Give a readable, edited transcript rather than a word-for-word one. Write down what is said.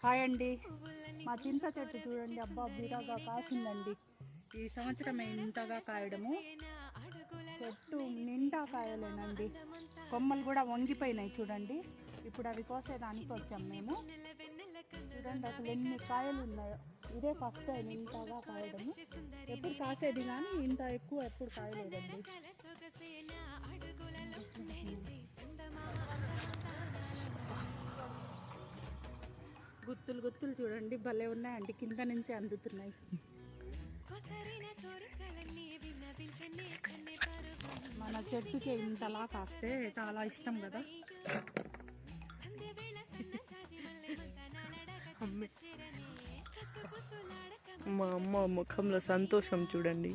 Hi అండి, మా చింత చెట్టు చూడండి. అబ్బా బిరాగా కాసిందండి. ఈ సంవత్సరం ఇంతగా కాయడము, చెట్టు నిండా కాయలేనండి. కొమ్మలు కూడా వంగిపోయినాయి చూడండి. ఇప్పుడు అవి కోసేదానికి వచ్చాం మేము. చూడండి అసలు ఎన్ని కాయలు ఉన్నాయో. ఇదే ఫస్ట్ టైం ఇంతగా కాయడము. ఎప్పుడు కాసేది కానీ ఇంత ఎక్కువ ఎప్పుడు కాయలేదండి. గుత్తులు గుత్తులు చూడండి, భలే ఉన్నాయండి. కింద నుంచి అందుతున్నాయి. మన చెట్టుకి ఇంతలా కాస్తే చాలా ఇష్టం కదా. మా అమ్మ ముఖంలో సంతోషం చూడండి.